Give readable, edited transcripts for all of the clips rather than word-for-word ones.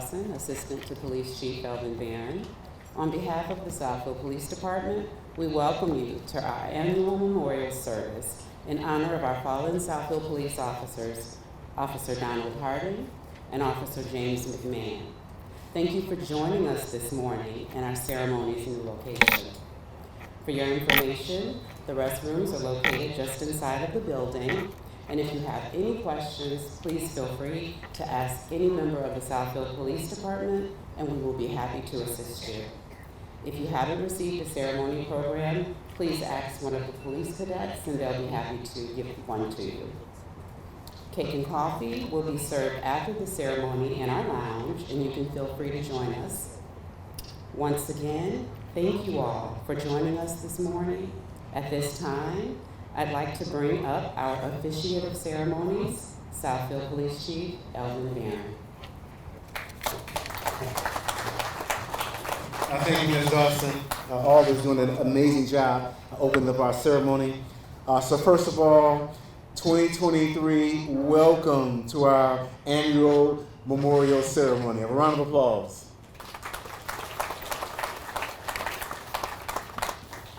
Dawson, Assistant to Police Chief Elvin Barron. On behalf of the Southfield Police Department, we welcome you to our annual memorial service in honor of our fallen Southfield police officers, Officer Donald Harding and Officer James McMahon. Thank you for joining us this morning in our ceremony's new location. For your information, the restrooms are located just inside of the building, and if you have any questions, please feel free to ask any member of the Southfield Police Department, and we will be happy to assist you. If you haven't received a ceremony program, please ask one of the police cadets, and they'll be happy to give one to you. Cake and coffee will be served after the ceremony in our lounge, and you can feel free to join us. Once again, thank you all for joining us this morning. At this time, I'd like to bring up our officiant of ceremonies, Southfield Police Chief Elvin Barron. Thank you, Ms. Dawson. Always doing an amazing job opening up our ceremony. So first of all, 2023, welcome to our annual memorial ceremony. A round of applause.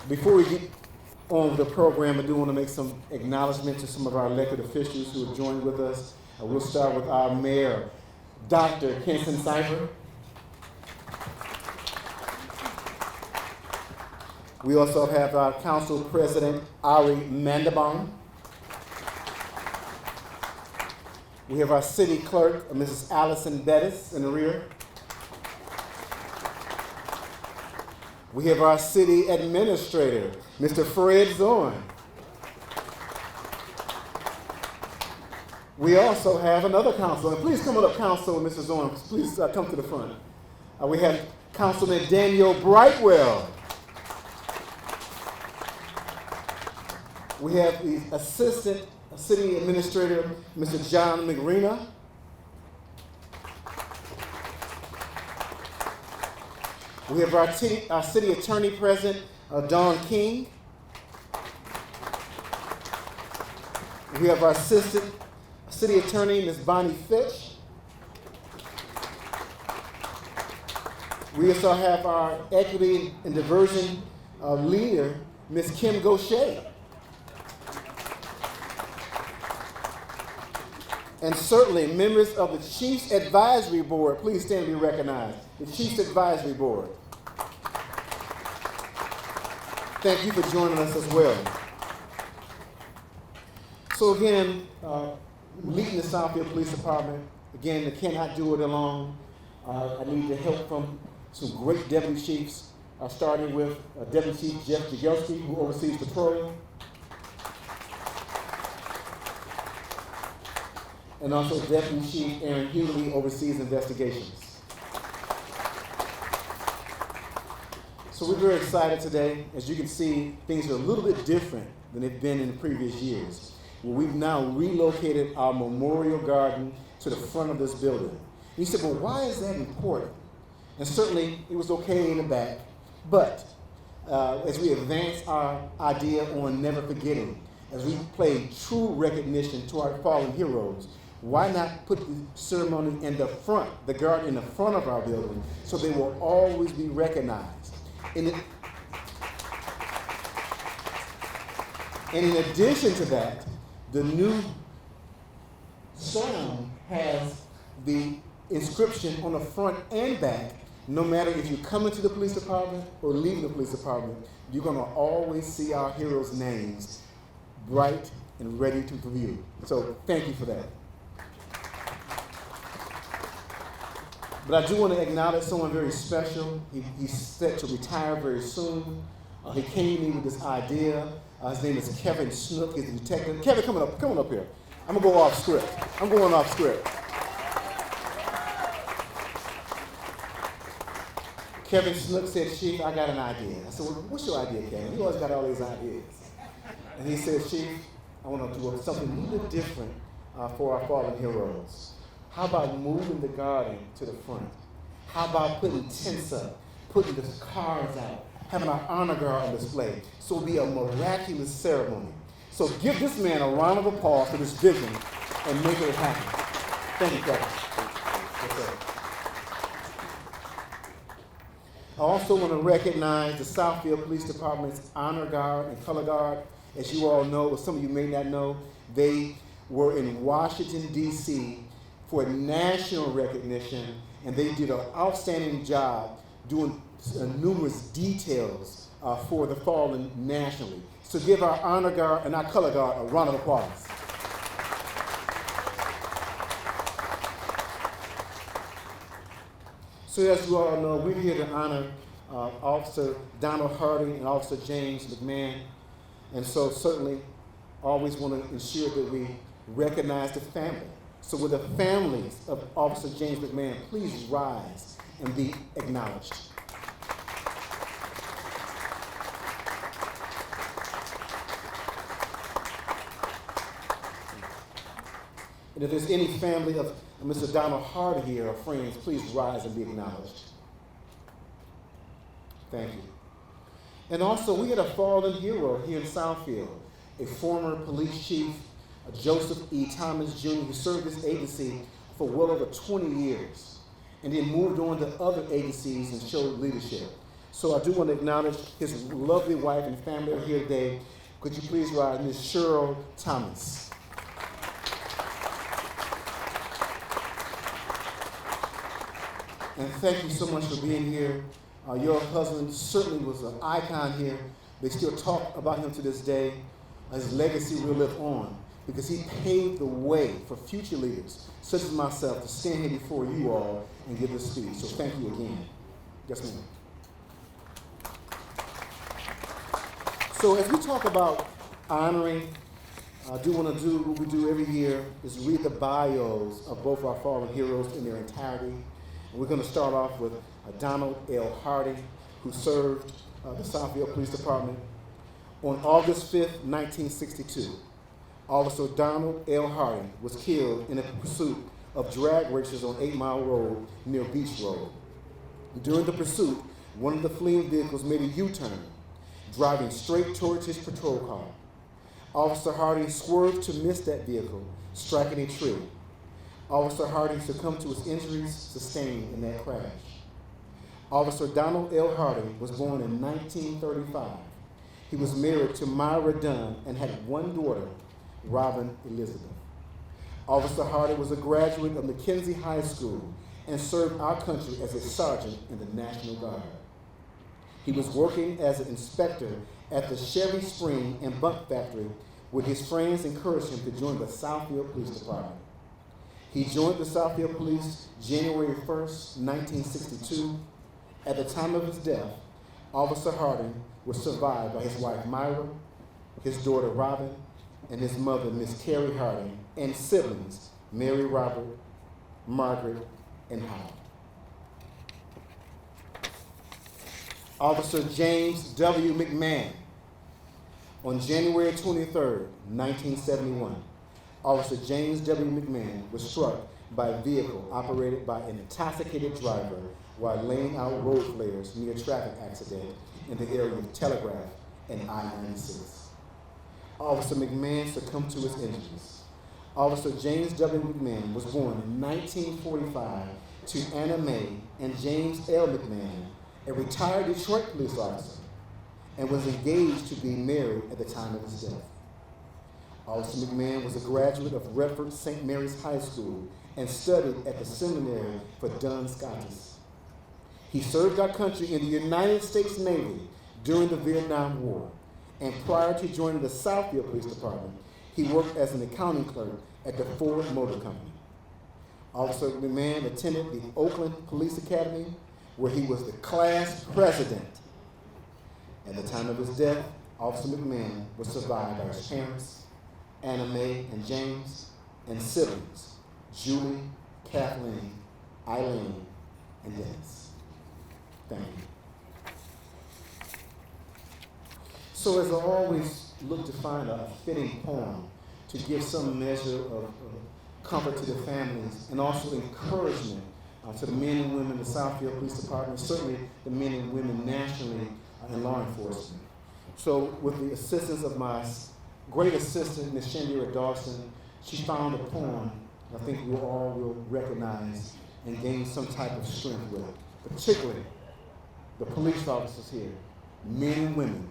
Before we get on with the program, I do want to make some acknowledgement to some of our elected officials who have joined with us. We'll start with our mayor, Dr. Kenson Cipher. We also have our council president, Ari Mandabon. We have our city clerk, Mrs. Allison Bettis, in the rear. We have our city administrator, Mr. Fred Zorn. We also have another councilor. Please come on up, Councilor Mr. Zorn. Please come to the front. We have Councilman Daniel Brightwell. We have the assistant city administrator, Mr. John McRena. We have our city attorney present, Don King. We have our assistant city attorney, Ms. Bonnie Fitch. We also have our equity and diversion leader, Ms. Kim Gaucher. And certainly members of the Chiefs Advisory Board, please stand and be recognized. The Chiefs Advisory Board. Thank you for joining us as well. So again, leading the Southfield Police Department, again, I cannot do it alone. I need the help from some great deputy chiefs, starting with Deputy Chief Jeff Jagelski, who oversees patrol, and also Deputy Chief Aaron Hughley oversees investigations. So we're very excited today. As you can see, things are a little bit different than they've been in the previous years. We've now relocated our memorial garden to the front of this building. And you said, well, why is that important? And certainly it was okay in the back, but as we advance our idea on never forgetting, as we play true recognition to our fallen heroes, why not put the ceremony in the front, the garden in the front of our building, so they will always be recognized. And in addition to that, the new stone has the inscription on the front and back. No matter if you come into the police department or leaving the police department, you're going to always see our heroes' names bright and ready to view. So thank you for that. But I do want to acknowledge someone very special. He's set to retire very soon. He came to me with this idea. His name is Kevin Snook. He's a detective. Kevin, come on up here. I'm going to go off script. I'm going off script. Kevin Snook said, Chief, I got an idea. I said, well, what's your idea, Kevin? You always got all these ideas. And he said, Chief, I want to do something a little bit different for our fallen heroes. How about moving the garden to the front? How about putting tents up, putting the cars out, having our honor guard on display? So it'll be a miraculous ceremony. So give this man a round of applause for this vision and make it happen. Thank you, Kevin. Yes, sir. I also want to recognize the Southfield Police Department's Honor Guard and Color Guard. As you all know, or some of you may not know, they were in Washington, D.C. for national recognition, and they did an outstanding job doing numerous details for the fallen nationally. So give our Honor Guard and our Color Guard a round of applause. So as you all know, we're here to honor Officer Donald Harding and Officer James McMahon. And so certainly always want to ensure that we recognize the family. So with the families of Officer James McMahon, please rise and be acknowledged. And if there's any family of Mr. Donald Harding here or friends, please rise and be acknowledged. Thank you. And also, we had a fallen hero here in Southfield, a former police chief, Joseph E. Thomas Jr., who served this agency for well over 20 years, and then moved on to other agencies and showed leadership. So I do want to acknowledge his lovely wife and family are here today. Could you please rise, Ms. Cheryl Thomas. And thank you so much for being here. Your husband certainly was an icon here. They still talk about him to this day. His legacy will live on because he paved the way for future leaders, such as myself, to stand here before you all and give this speech. So thank you again. Yes, ma'am. So as we talk about honoring, I do want to do what we do every year is read the bios of both our fallen heroes in their entirety. And we're going to start off with Donald L. Harding, who served the Southfield Police Department. On August 5th, 1962, Officer Donald L. Harding was killed in a pursuit of drag races on 8 Mile Road near Beach Road. During the pursuit, one of the fleeing vehicles made a U-turn, driving straight towards his patrol car. Officer Harding swerved to miss that vehicle, striking a tree. Officer Harding succumbed to his injuries sustained in that crash. Officer Donald L. Harding was born in 1935. He was married to Myra Dunn and had one daughter, Robin Elizabeth. Officer Harding was a graduate of McKenzie High School and served our country as a sergeant in the National Guard. He was working as an inspector at the Chevy Spring and Bump Factory when his friends encouraged him to join the Southfield Police Department. He joined the Southfield Police January 1st, 1962. At the time of his death, Officer Harding was survived by his wife Myra, his daughter Robin, and his mother, Miss Carrie Harding, and siblings, Mary Robert, Margaret, and Howard. Officer James W. McMahon. On January 23rd, 1971, Officer James W. McMahon was struck by a vehicle operated by an intoxicated driver while laying out road flares near a traffic accident in the area of Telegraph and I-96. Officer McMahon succumbed to his injuries. Officer James W. McMahon was born in 1945 to Anna Mae and James L. McMahon, a retired Detroit police officer, and was engaged to be married at the time of his death. Officer McMahon was a graduate of Redford St. Mary's High School and studied at the seminary for Duns Scotus. He served our country in the United States Navy during the Vietnam War, and prior to joining the Southfield Police Department, he worked as an accounting clerk at the Ford Motor Company. Officer McMahon attended the Oakland Police Academy, where he was the class president. At the time of his death, Officer McMahon was survived by his parents, Anna Mae and James, and siblings, Julie, Kathleen, Eileen, and Dennis. Thank you. So as I always look to find a fitting poem to give some measure of comfort to the families and also encouragement to the men and women in the Southfield Police Department, certainly the men and women nationally in law enforcement. So with the assistance of my great assistant, Ms. Shandira Dawson, she found a poem I think we all will recognize and gain some type of strength with, particularly the police officers here, men and women,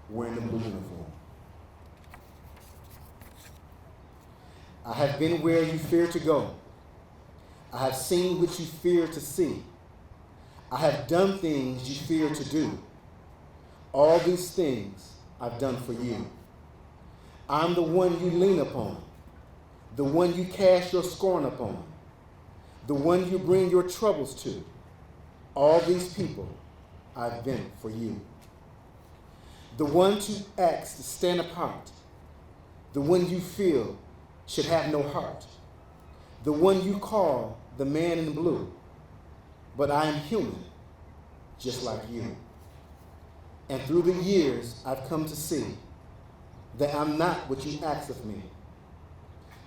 wearing the blue uniform. I have been where you fear to go. I have seen what you fear to see. I have done things you fear to do. All these things I've done for you. I'm the one you lean upon, the one you cast your scorn upon, the one you bring your troubles to. All these people I've been for you. The one to ask to stand apart, the one you feel should have no heart, the one you call the man in blue. But I am human, just like you. And through the years, I've come to see that I'm not what you ask of me.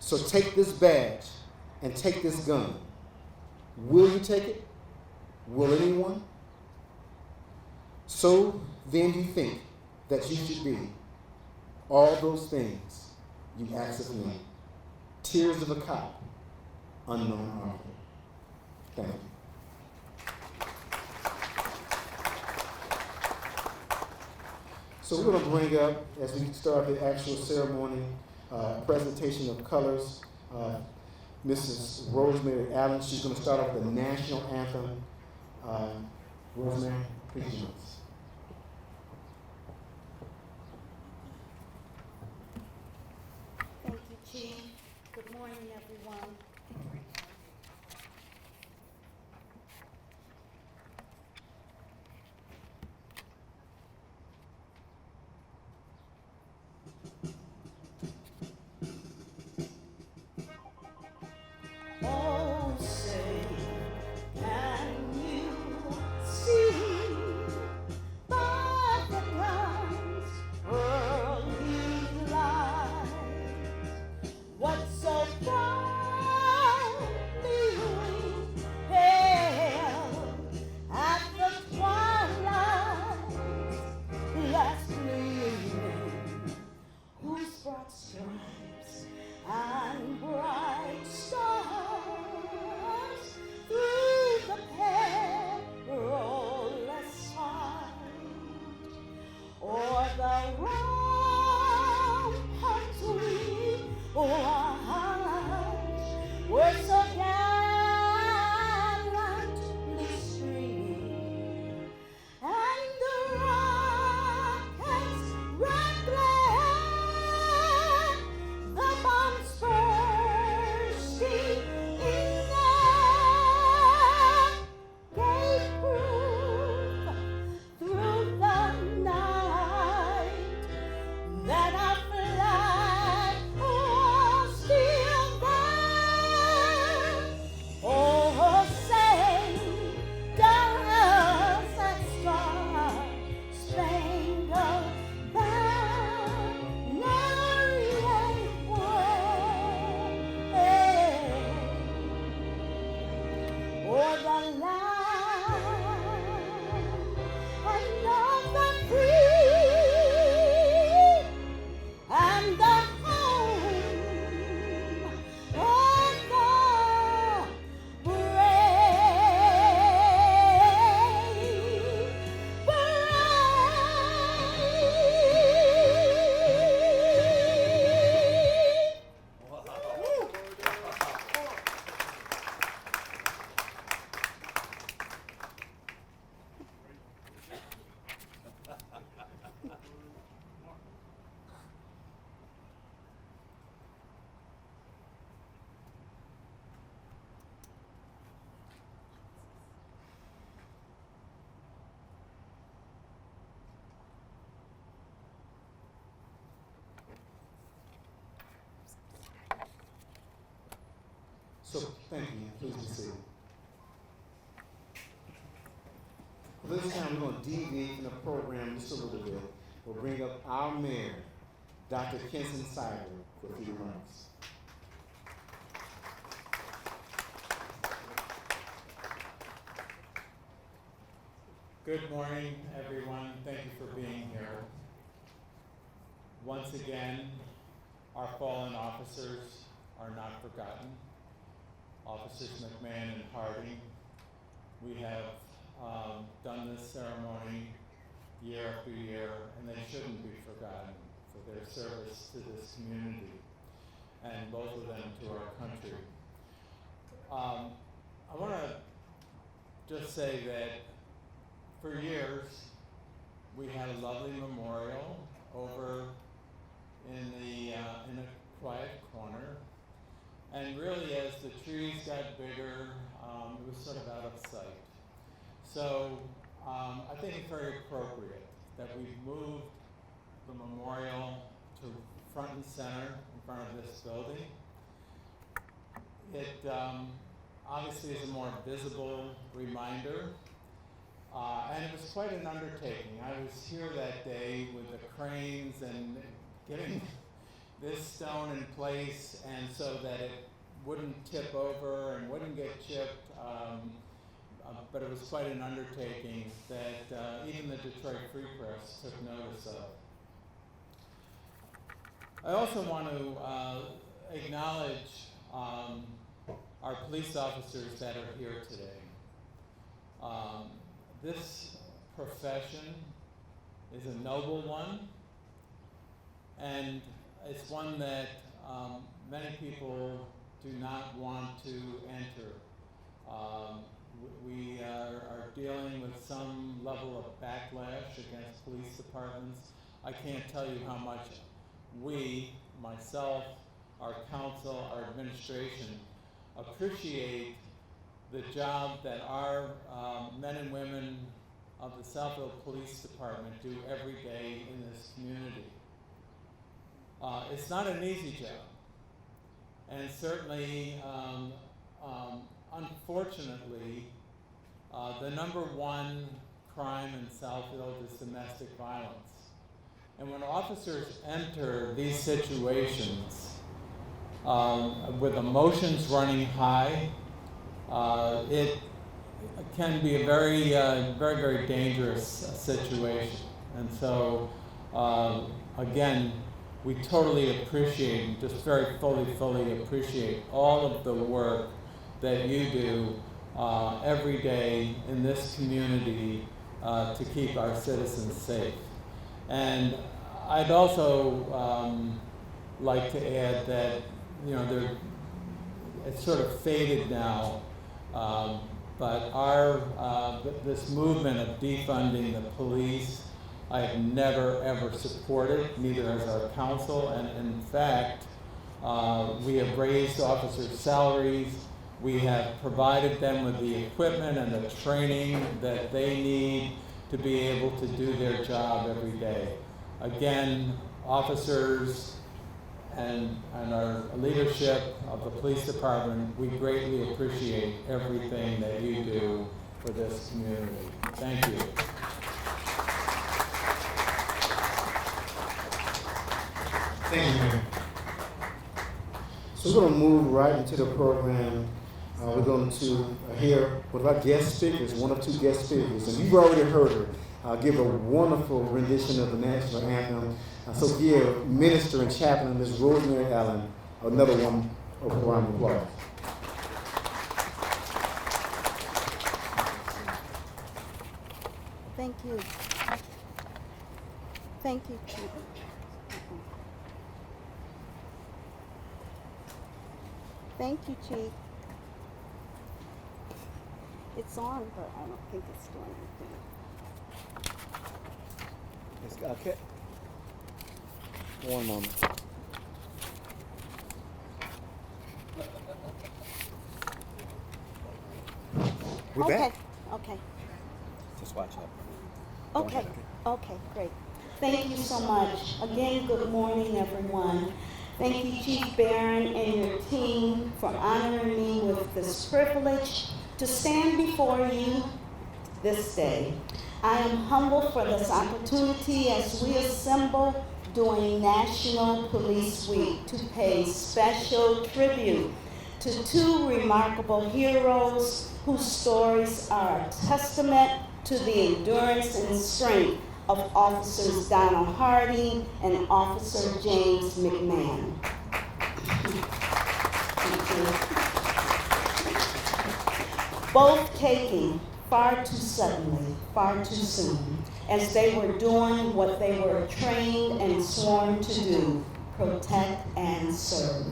So take this badge and take this gun. Will you take it? Will anyone? So then you think that you should be all those things you ask of me. Tears of a cop, unknown author. Thank you. So we're going to bring up, as we start the actual ceremony, presentation of colors, Mrs. Rosemary Allen. She's going to start off the national anthem. Rosemary, please join us. Thank you, Chief. Good morning, everyone. Oh, say, can you see by the dawn's early light what so proudly we hailed at the twilight's last gleaming, whose broad stripes and bright stars through the perilous fight o'er the ramparts we watched were so gallantly streaming, and the rockets rattling, the bombs bursting in air, gave proof through the night that our flag was still there. Oh, say, does that star-spangled banner yet wave o'er the land of the free and the home of the So, thank you. Please be seated. Well, this time we're going to deviate from the program just a little bit. We'll bring up our mayor, Dr. Kenson Cyber, for a few remarks. Good morning, everyone. Thank you for being here. Once again, our fallen officers are not forgotten. Officers McMahon and Harding, we have done this ceremony year after year, and they shouldn't be forgotten for their service to this community, and both of them to our country. I want to just say that for years, we had a lovely memorial over in a quiet corner, and really as the trees got bigger, it was sort of out of sight. So I think it's very appropriate that we've moved the memorial to front and center in front of this building. It obviously is a more visible reminder. And it was quite an undertaking. I was here that day with the cranes and getting this stone in place, and so that it wouldn't tip over and wouldn't get chipped. But it was quite an undertaking that even the Detroit Free Press took notice of. I also want to acknowledge our police officers that are here today. This profession is a noble one, and it's one that many people do not want to enter. We are dealing with some level of backlash against police departments. I can't tell you how much we, myself, our council, our administration, appreciate the job that our men and women of the Southfield Police Department do every day in this community. It's not an easy job, and certainly, unfortunately, the number one crime in Southfield is domestic violence. And when officers enter these situations with emotions running high, it can be a very, very dangerous situation. And so, again, we totally appreciate, just very fully appreciate all of the work that you do every day in this community to keep our citizens safe. And I'd also like to add that, it's sort of faded now, but this movement of defunding the police, I have never ever supported, neither has our council, and in fact, we have raised officers' salaries, we have provided them with the equipment and the training that they need to be able to do their job every day. Again, officers and our leadership of the police department, we greatly appreciate everything that you do for this community. Thank you. Thank you, Mayor. So we're going to move right into the program. We're going to hear one of our guest speakers, one of two guest speakers, and you've already heard her give a wonderful rendition of the national anthem. So give Minister and Chaplain Ms. Rosemary Allen another one of a round of applause. Thank you. Thank you, Chief. Thank you, Chief. It's on, but I don't think it's doing anything. Okay. One moment. We're Okay, back. okay. Just watch out. Okay, okay, great. Thank you so much. Again, good morning, everyone. Thank you, Chief Barron and your team for honoring me with this privilege to stand before you this day. I am humbled for this opportunity as we assemble during National Police Week to pay special tribute to two remarkable heroes whose stories are a testament to the endurance and strength of Officers Donald Harding and Officer James McMahon. Both taking far too suddenly, far too soon, as they were doing what they were trained and sworn to do, protect and serve.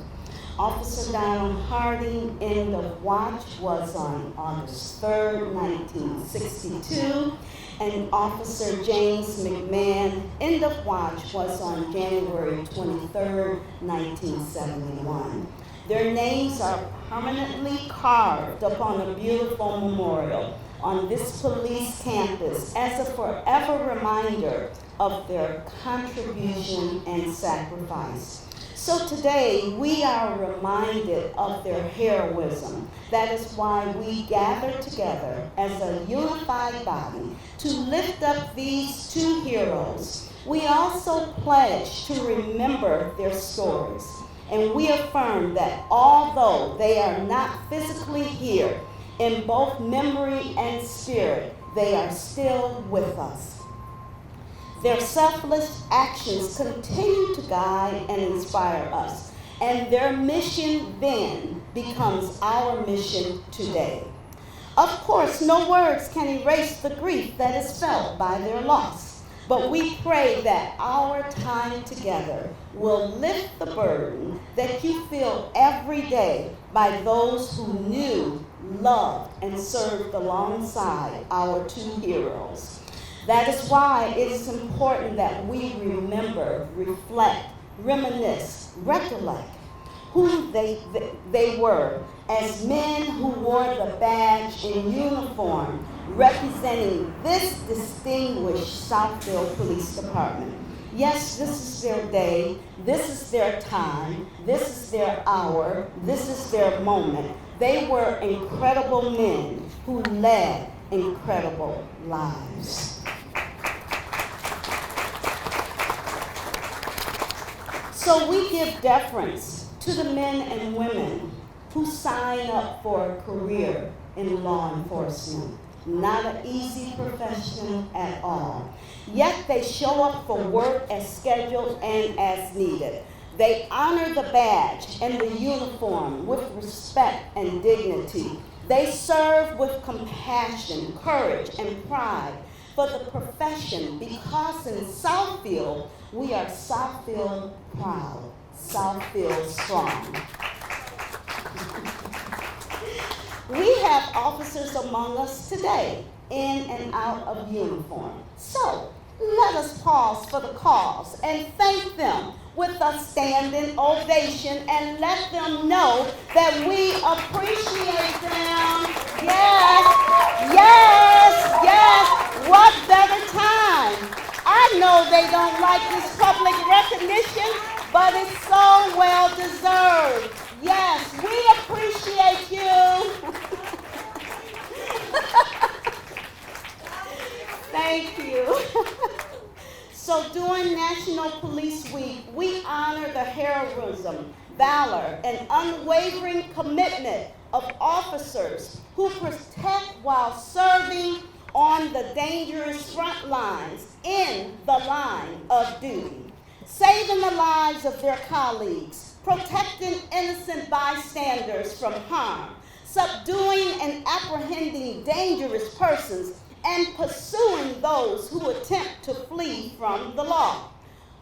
Officer Donald Harding, end of watch, was on August 3rd, 1962, and Officer James McMahon, end of watch, was on January 23rd, 1971. Their names are permanently carved upon a beautiful memorial on this police campus as a forever reminder of their contribution and sacrifice. So today, we are reminded of their heroism. That is why we gather together as a unified body to lift up these two heroes. We also pledge to remember their stories. And we affirm that although they are not physically here, in both memory and spirit, they are still with us. Their selfless actions continue to guide and inspire us, and their mission then becomes our mission today. Of course, no words can erase the grief that is felt by their loss, but we pray that our time together will lift the burden that you feel every day by those who knew, loved, and served alongside our two heroes. That is why it is important that we remember, reflect, reminisce, recollect who they were as men who wore the badge in uniform representing this distinguished Southfield Police Department. Yes, this is their day, this is their time, this is their hour, this is their moment. They were incredible men who led incredible lives. So we give deference to the men and women who sign up for a career in law enforcement. Not an easy profession at all. Yet they show up for work as scheduled and as needed. They honor the badge and the uniform with respect and dignity. They serve with compassion, courage, and pride for the profession, because in Southfield, we are Southfield proud, Southfield strong. We have officers among us today, in and out of uniform. So let us pause for the cause and thank them with a standing ovation and let them know that we appreciate them. Yes, yes, yes. What better time? I know they don't like this public recognition, but it's so well deserved. Yes, we appreciate you. Thank you. So during National Police Week, we honor the heroism, valor, and unwavering commitment of officers who protect while serving on the dangerous front lines in the line of duty, saving the lives of their colleagues, protecting innocent bystanders from harm, subduing and apprehending dangerous persons, and pursuing those who attempt to flee from the law.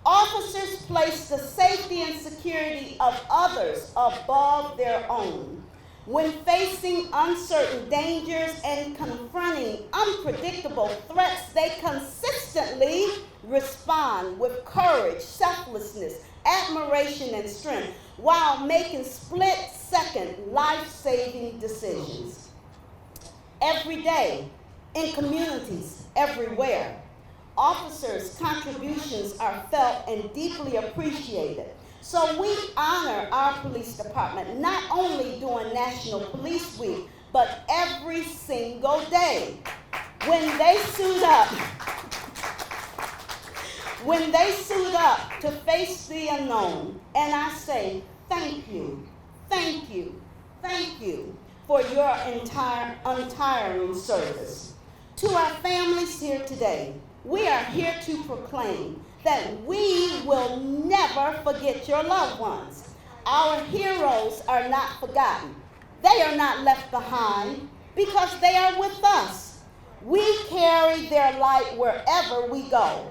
Officers place the safety and security of others above their own. When facing uncertain dangers and confronting unpredictable threats, they consistently respond with courage, selflessness, admiration, and strength, while making split-second, life-saving decisions. Every day, in communities everywhere, officers' contributions are felt and deeply appreciated. So we honor our police department not only during National Police Week, but every single day. When they suit up to face the unknown, and I say thank you, thank you, thank you for your untiring service. To our families here today, we are here to proclaim that we will never forget your loved ones. Our heroes are not forgotten. They are not left behind because they are with us. carry their light wherever we go.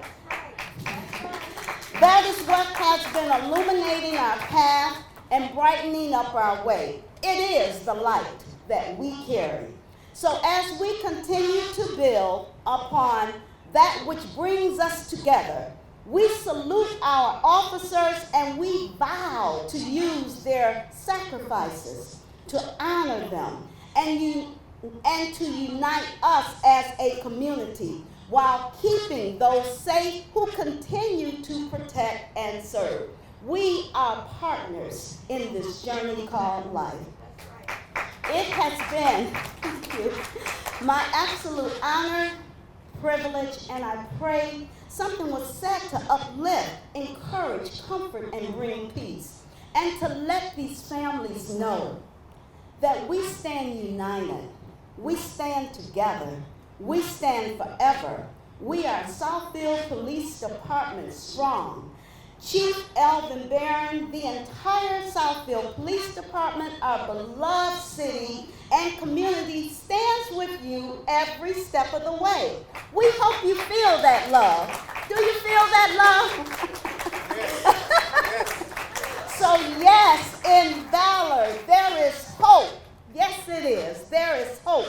That is what has been illuminating our path and brightening up our way. It is the light that we carry. So as we continue to build upon that which brings us together, we salute our officers and we vow to use their sacrifices to honor them and to unite us as a community while keeping those safe who continue to protect and serve. We are partners in this journey called life. It has been, thank you, my absolute honor, privilege, and I pray something was said to uplift, encourage, comfort, and bring peace, and to let these families know that we stand united, we stand together, we stand forever. We are Southfield Police Department strong. Chief Elvin Barron, the entire Southfield Police Department, our beloved city and community stands with you every step of the way. We hope you feel that love. Do you feel that love? Yes. So yes, in valor, there is hope. Yes, it is. There is hope.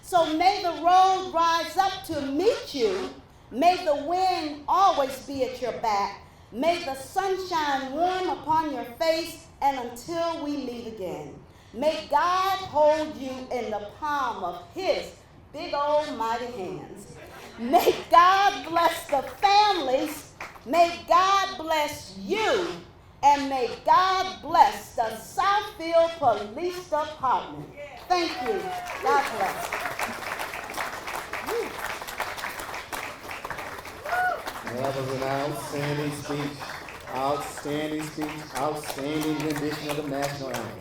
So may the road rise up to meet you. May the wind always be at your back. May the sunshine warm upon your face, and until we meet again, may God hold you in the palm of his big old mighty hands. May God bless the families. May God bless you. And may God bless the Southfield Police Department. Thank you. God bless. That was an outstanding speech, outstanding rendition of the national anthem.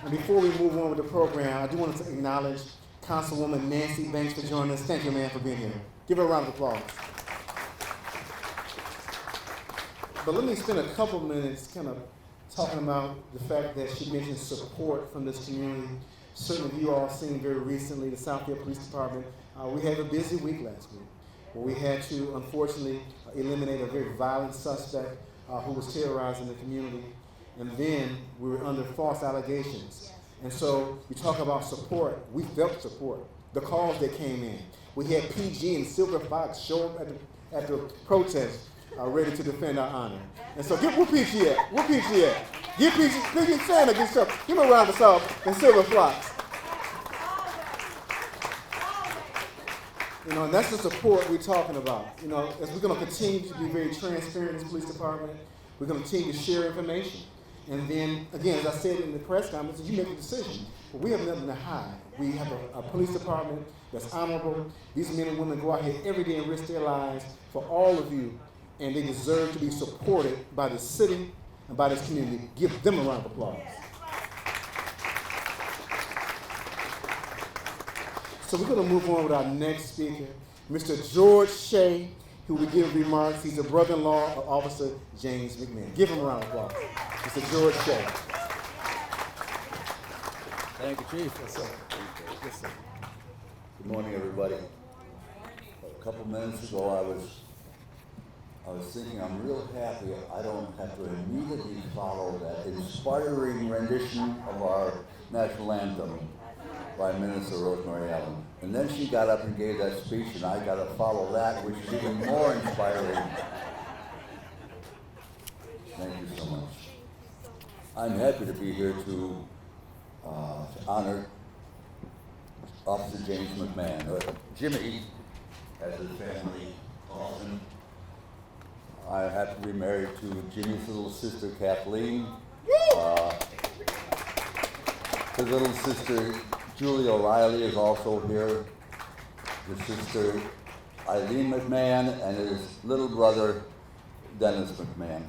And before we move on with the program, I do want to acknowledge Councilwoman Nancy Banks for joining us. Thank you, ma'am, for being here. Give her a round of applause. But let me spend a couple minutes kind of talking about the fact that she mentioned support from this community. Certainly you all seen very recently the Southfield Police Department. We had a busy week last week where we had to, unfortunately, eliminate a very violent suspect who was terrorizing the community. And then we were under false allegations. And so you talk about support. We felt support. The calls that came in. We had PG and Silver Fox show up at the protest ready to defend our honor. And so where PG at? Where PG at? Give PG Santa, give him a round of applause and Silver Fox. You know, and that's the support we're talking about. You know, as we're going to continue to be very transparent in this police department, we're going to continue to share information. And then, again, as I said in the press conference, you make a decision. But we have nothing to hide. We have a police department that's honorable. These men and women go out here every day and risk their lives for all of you, and they deserve to be supported by the city and by this community. Give them a round of applause. So we're going to move on with our next speaker, Mr. George Shea, who will give remarks. He's a brother-in-law of Officer James McMahon. Give him a round of applause. Mr. George Shea. Thank you, Chief. Yes, sir. Yes, sir. Good morning, everybody. A couple minutes ago, I was thinking I'm real happy I don't have to immediately follow that inspiring rendition of our national anthem by Minister Rosemary Allen. And then she got up and gave that speech, and I got to follow that, which is even more inspiring. Thank you so much. I'm happy to be here to honor Officer James McMahon, or Jimmy, as his family calls him. I happen to be married to Jimmy's little sister, Kathleen. His little sister, Julie O'Reilly, is also here. His sister, Eileen McMahon, and his little brother, Dennis McMahon.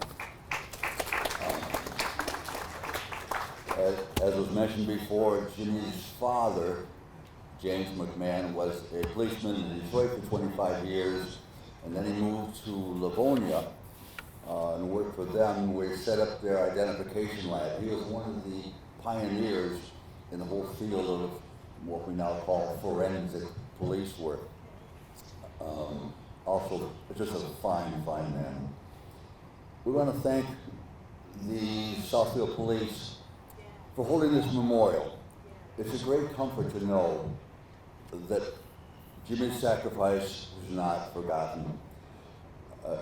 As was mentioned before, Jimmy's father, James McMahon, was a policeman in Detroit for 25 years, and then he moved to Livonia and worked for them, where he set up their identification lab. He was one of the pioneers in the whole field of what we now call forensic police work. Also, just a fine, fine man. We want to thank the Southfield Police for holding this memorial. It's a great comfort to know that Jimmy's sacrifice is not forgotten.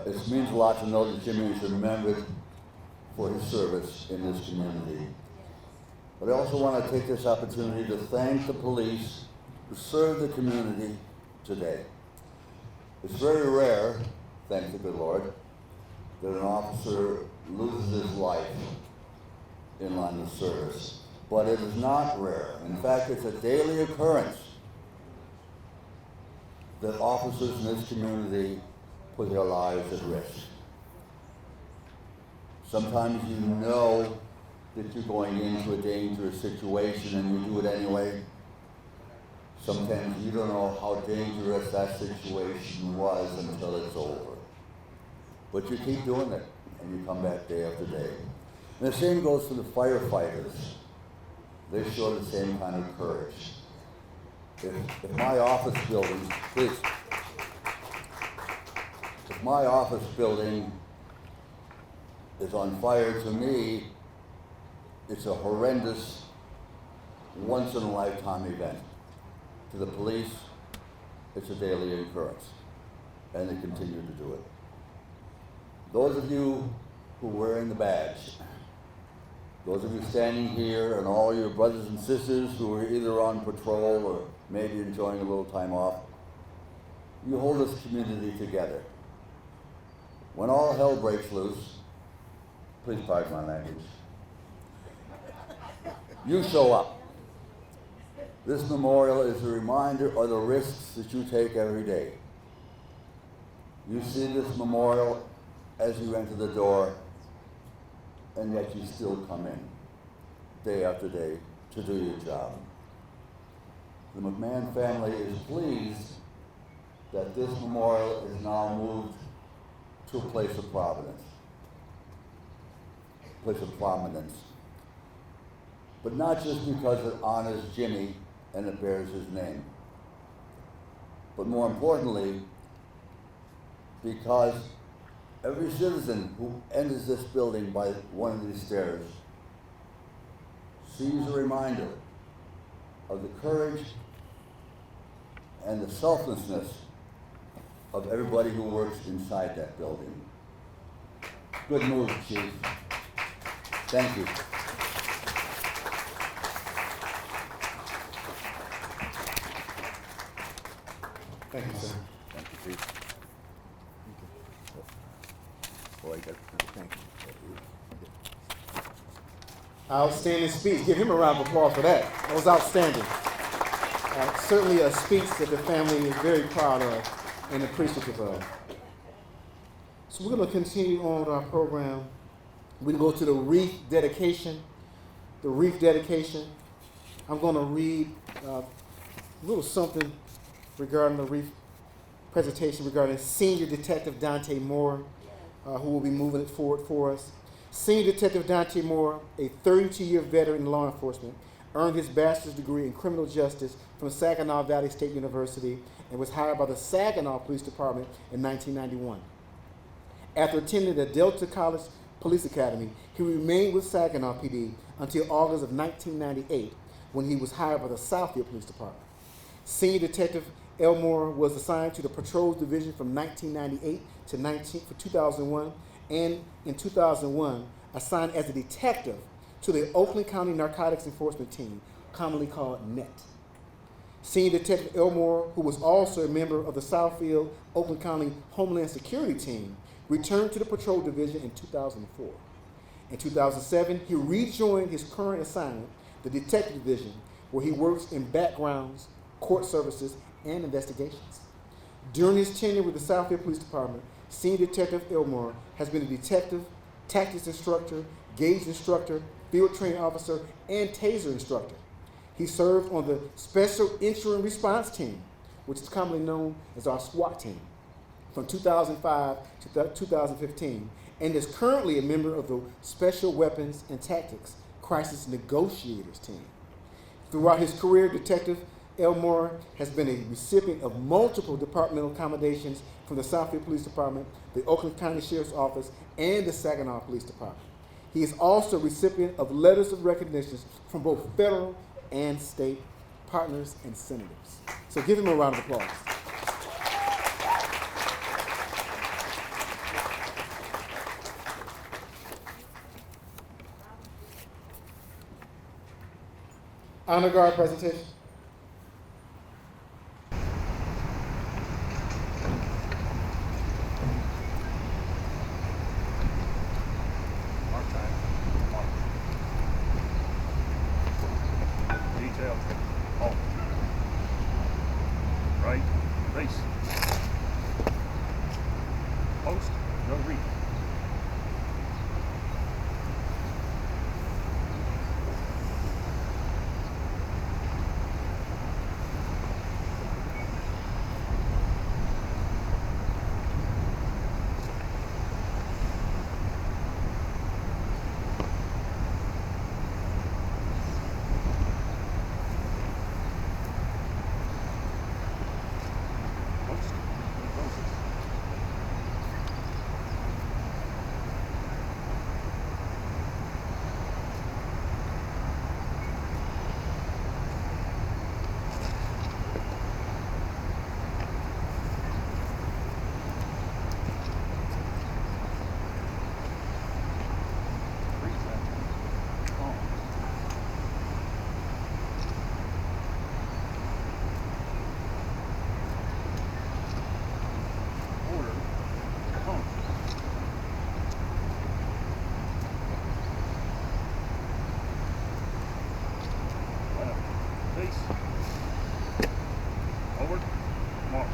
It means a lot to know that Jimmy is remembered for his service in this community. But I also want to take this opportunity to thank the police who serve the community today. It's very rare, thank the good Lord, that an officer loses his life in line of service. But it is not rare. In fact, it's a daily occurrence that officers in this community put their lives at risk. Sometimes you know that you're going into a dangerous situation and you do it anyway. Sometimes you don't know how dangerous that situation was until it's over. But you keep doing it, and you come back day after day. And the same goes for the firefighters. They show the same kind of courage. If my office building, please, if my office building is on fire, to me, it's a horrendous, once-in-a-lifetime event. To the police, it's a daily occurrence, and they continue to do it. Those of you who are wearing the badge, those of you standing here, and all your brothers and sisters who are either on patrol or maybe enjoying a little time off, you hold this community together. When all hell breaks loose, please pardon my language, you show up. This memorial is a reminder of the risks that you take every day. You see this memorial as you enter the door, and yet you still come in day after day to do your job. The McMahon family is pleased that this memorial is now moved to a place of providence, place of prominence. But not just because it honors Jimmy and it bears his name, but more importantly, because every citizen who enters this building by one of these stairs sees a reminder of the courage and the selflessness of everybody who works inside that building. Good move, Chief. Thank you. Thank you, sir. Thank you, Chief. Thank you. Outstanding speech. Give him a round of applause for that. That was outstanding. Certainly a speech that the family is very proud of and appreciative of. So we're going to continue on with our program. We go to the wreath dedication. The wreath dedication. I'm going to read a little something regarding the wreath presentation regarding Senior Detective Dante Moore, who will be moving it forward for us. Senior Detective Dante Moore, a 32-year veteran in law enforcement, earned his bachelor's degree in criminal justice from Saginaw Valley State University and was hired by the Saginaw Police Department in 1991. After attending the Delta College Police Academy, he remained with Saginaw PD until August of 1998, when he was hired by the Southfield Police Department. Senior Detective Elmore was assigned to the Patrols Division from 1998 to 2001, and in 2001, assigned as a detective to the Oakland County Narcotics Enforcement Team, commonly called NET. Senior Detective Elmore, who was also a member of the Southfield Oakland County Homeland Security Team, returned to the Patrol Division in 2004. In 2007, he rejoined his current assignment, the Detective Division, where he works in backgrounds, court services, and investigations. During his tenure with the Southfield Police Department, Senior Detective Elmore has been a detective, tactics instructor, gauge instructor, field training officer, and taser instructor. He served on the Special Interim Response Team, which is commonly known as our SWAT team, from 2005 to 2015, and is currently a member of the Special Weapons and Tactics Crisis Negotiators Team. Throughout his career, Detective Elmore has been a recipient of multiple departmental accommodations from the Southfield Police Department, the Oakland County Sheriff's Office, and the Saginaw Police Department. He is also a recipient of letters of recognition from both federal and state partners and senators. So give him a round of applause. Honor Guard presentation. Mark time. Mark. Detail. Halt. Right. Face. Post. No read. Post. Closes. Reset. On. Order. Home. Left. Face. Forward. March.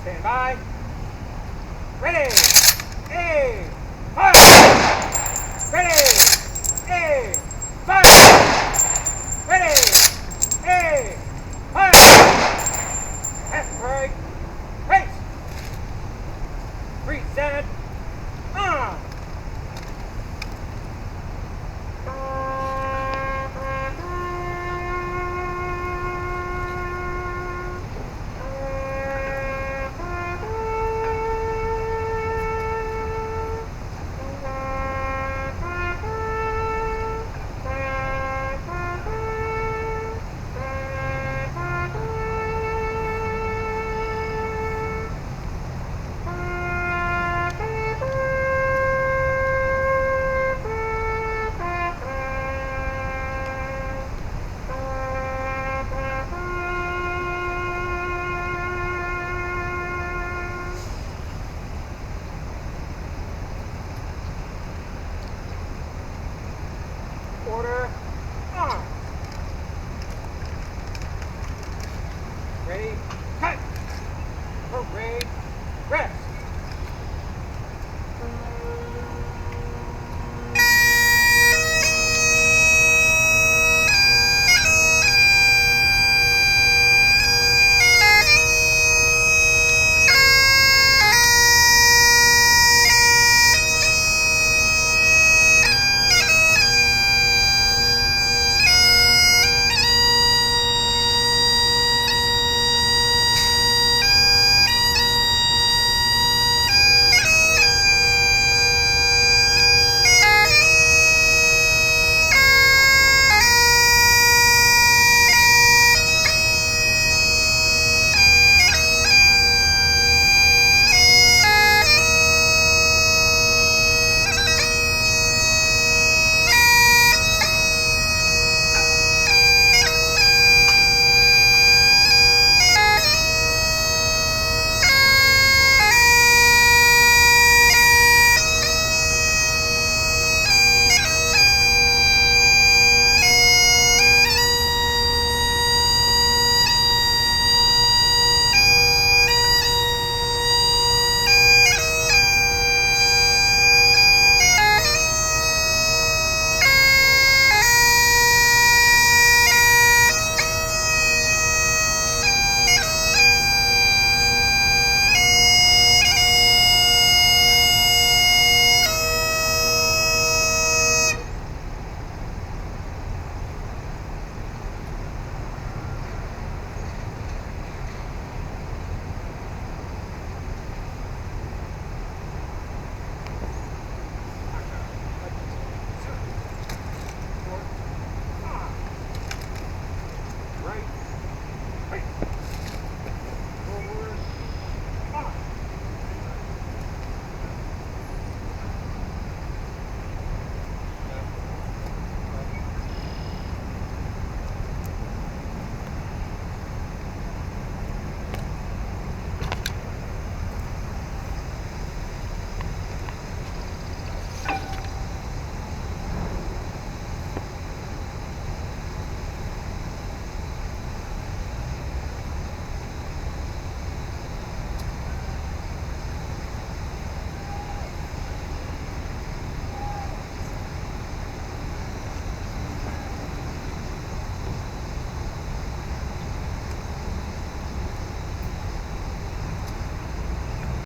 Stand by. Ready. Aim. Fire. Ready. Aim. Fire. Ready. Aim. Fire. Left break. Face. Reset. On. Order. On. Ready. Cut.